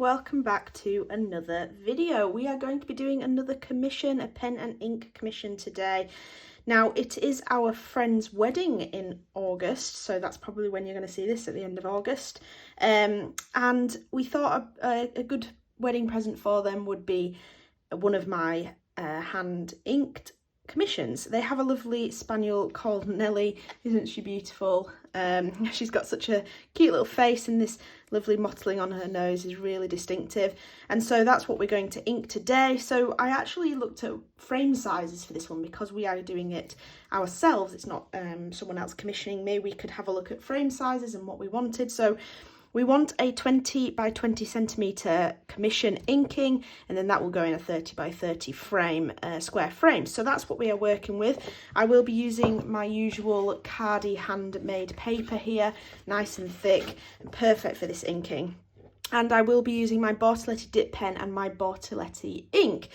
welcome back to another video. We are going to be doing another commission, a pen and ink commission today. Now it is our friend's wedding in August, so that's probably when you're going to see this, at the end of August, and we thought a good wedding present for them would be one of my hand inked commissions. They have a lovely spaniel called Nelly. Isn't she beautiful? She's got such a cute little face, and this lovely mottling on her nose is really distinctive, and so that's what we're going to ink today. So I actually looked at frame sizes for this one because we are doing it ourselves. It's not someone else commissioning me. We could have a look at frame sizes and what we wanted. So we want a 20 by 20 centimetre commission inking, and then that will go in a 30 by 30 frame, square frame. So that's what we are working with. I will be using my usual khadi handmade paper here, nice and thick and perfect for this inking. And I will be using my Bortoletti dip pen and my Bortoletti ink.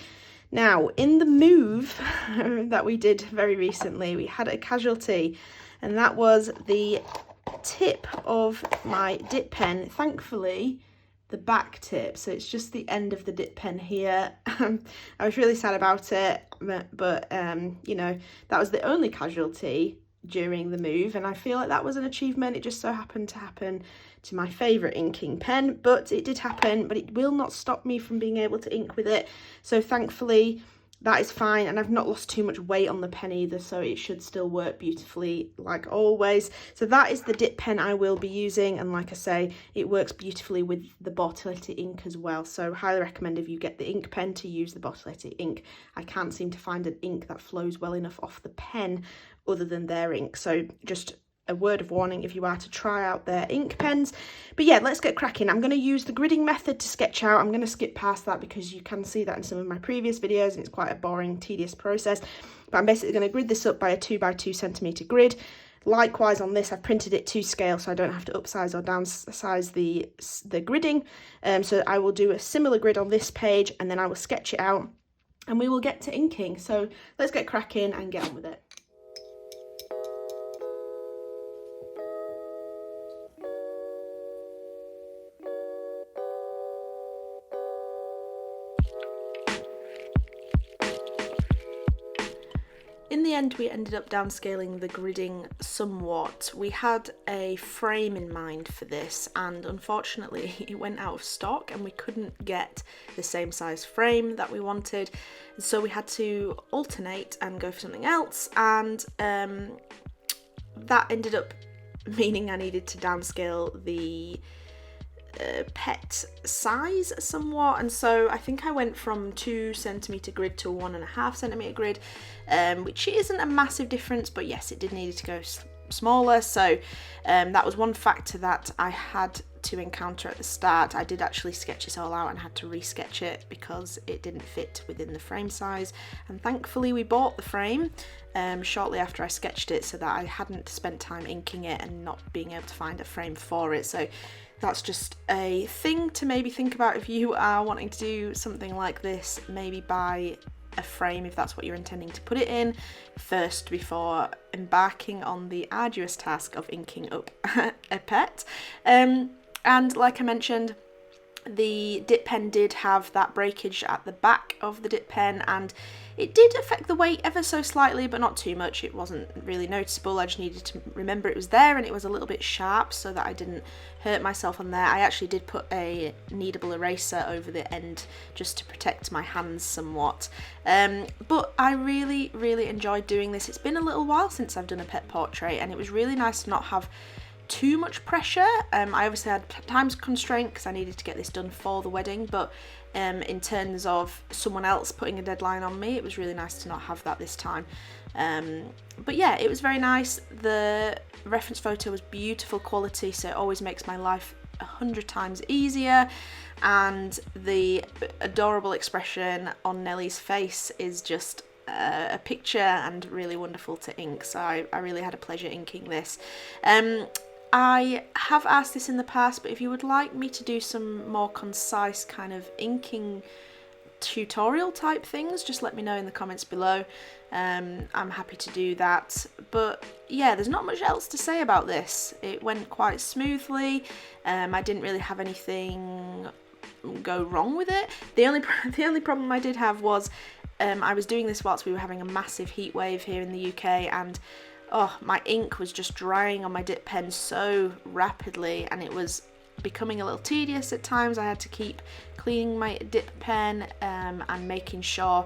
Now, in the move that we did very recently, we had a casualty, and that was the tip of my dip pen. Thankfully, the back tip, so it's just the end of the dip pen here. I was really sad about it, but you know, that was the only casualty during the move, and I feel like that was an achievement. It just so happened to happen to my favourite inking pen, but it did happen. But it will not stop me from being able to ink with it, so thankfully that is fine, and I've not lost too much weight on the pen either, so it should still work beautifully like always. So that is the dip pen I will be using, and like I say, it works beautifully with the Bortoletti ink as well, so highly recommend if you get the ink pen to use the Bortoletti ink. I can't seem to find an ink that flows well enough off the pen other than their ink, so just a word of warning if you are to try out their ink pens. But yeah, let's get cracking. I'm going to use the gridding method to sketch out. I'm going to skip past that because you can see that in some of my previous videos and it's quite a boring, tedious process. But I'm basically going to grid this up by a 2 by 2 centimetre grid. Likewise on this, I've printed it to scale so I don't have to upsize or downsize the gridding. So I will do a similar grid on this page, and then I will sketch it out and we will get to inking. So let's get cracking and get on with it. In the end, we ended up downscaling the gridding somewhat. We had a frame in mind for this, and unfortunately it went out of stock and we couldn't get the same size frame that we wanted, so we had to alternate and go for something else, and that ended up meaning I needed to downscale the pet size somewhat, and so I think I went from 2 centimetre grid to a 1.5 centimetre grid, which isn't a massive difference, but yes, it did need to go smaller. So that was one factor that I had to encounter at the start. I did actually sketch this all out and had to re-sketch it because it didn't fit within the frame size, and thankfully we bought the frame shortly after I sketched it, so that I hadn't spent time inking it and not being able to find a frame for it. So that's just a thing to maybe think about if you are wanting to do something like this. Maybe buy a frame if that's what you're intending to put it in first before embarking on the arduous task of inking up a pet. And like I mentioned, the dip pen did have that breakage at the back of the dip pen, and it did affect the weight ever so slightly, but not too much. It wasn't really noticeable. I just needed to remember it was there, and it was a little bit sharp so that I didn't hurt myself on there. I actually did put a kneadable eraser over the end just to protect my hands somewhat. But I really, really enjoyed doing this. It's been a little while since I've done a pet portrait, and it was really nice to not have too much pressure. I obviously had time constraint because I needed to get this done for the wedding, but in terms of someone else putting a deadline on me, it was really nice to not have that this time. But yeah, it was very nice. The reference photo was beautiful quality, so it always makes my life 100 times easier, and the adorable expression on Nelly's face is just a picture and really wonderful to ink, so I really had a pleasure inking this. I have asked this in the past, but if you would like me to do some more concise kind of inking tutorial type things, just let me know in the comments below. I'm happy to do that. But yeah, there's not much else to say about this. It went quite smoothly. I didn't really have anything go wrong with it. The only problem I did have was I was doing this whilst we were having a massive heat wave here in the UK, and my ink was just drying on my dip pen so rapidly, and it was becoming a little tedious at times. I had to keep cleaning my dip pen and making sure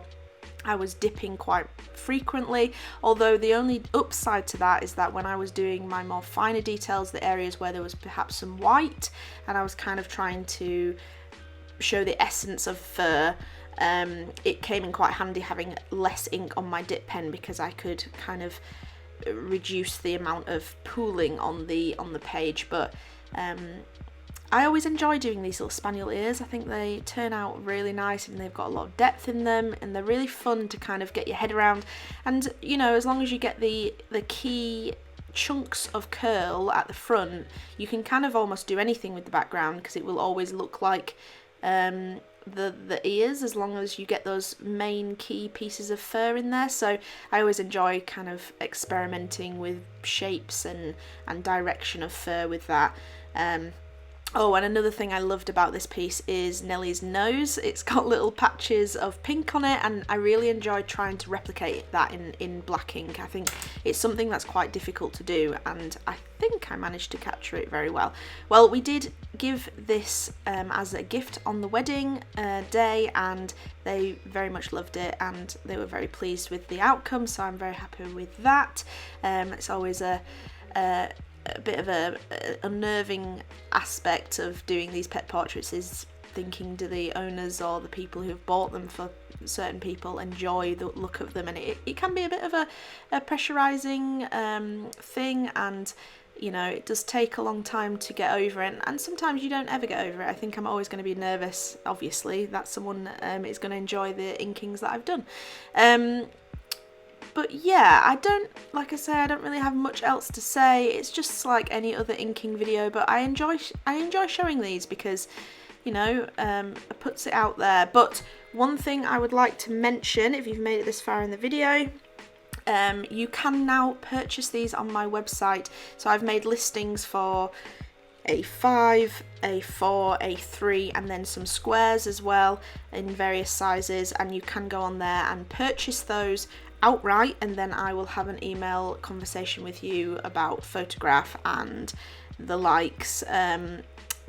I was dipping quite frequently, although the only upside to that is that when I was doing my more finer details, the areas where there was perhaps some white and I was kind of trying to show the essence of fur, it came in quite handy having less ink on my dip pen, because I could kind of reduce the amount of pooling on the page. But I always enjoy doing these little spaniel ears. I think they turn out really nice and they've got a lot of depth in them, and they're really fun to kind of get your head around. And you know, as long as you get the key chunks of curl at the front, you can kind of almost do anything with the background, because it will always look like the ears, as long as you get those main key pieces of fur in there. So I always enjoy kind of experimenting with shapes and direction of fur with that. Oh, and another thing I loved about this piece is Nelly's nose. It's got little patches of pink on it, and I really enjoyed trying to replicate that in black ink. I think it's something that's quite difficult to do, and I think I managed to capture it very well. Well, we did give this as a gift on the wedding day, and they very much loved it, and they were very pleased with the outcome, so I'm very happy with that. It's always a bit of a unnerving aspect of doing these pet portraits, is thinking, do the owners or the people who've bought them for certain people enjoy the look of them, and it can be a bit of a pressurizing thing, and you know, it does take a long time to get over it, and sometimes you don't ever get over it. I think I'm always going to be nervous, obviously, that someone is going to enjoy the inkings that I've done. But yeah, like I say, I don't really have much else to say. It's just like any other inking video, but I enjoy showing these because, you know, it puts it out there. But one thing I would like to mention, if you've made it this far in the video, you can now purchase these on my website. So I've made listings for A5, A4, A3, and then some squares as well in various sizes, and you can go on there and purchase those outright, and then I will have an email conversation with you about photograph and the likes.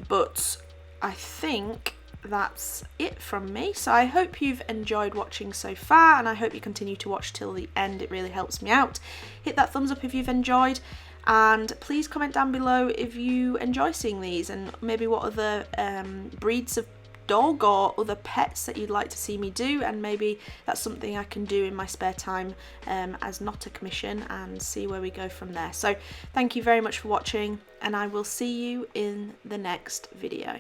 But I think that's it from me. So I hope you've enjoyed watching so far, and I hope you continue to watch till the end. It really helps me out. Hit that thumbs up if you've enjoyed, and please comment down below if you enjoy seeing these, and maybe what other breeds of dog or other pets that you'd like to see me do, and maybe that's something I can do in my spare time as not a commission, and see where we go from there. So thank you very much for watching, and I will see you in the next video.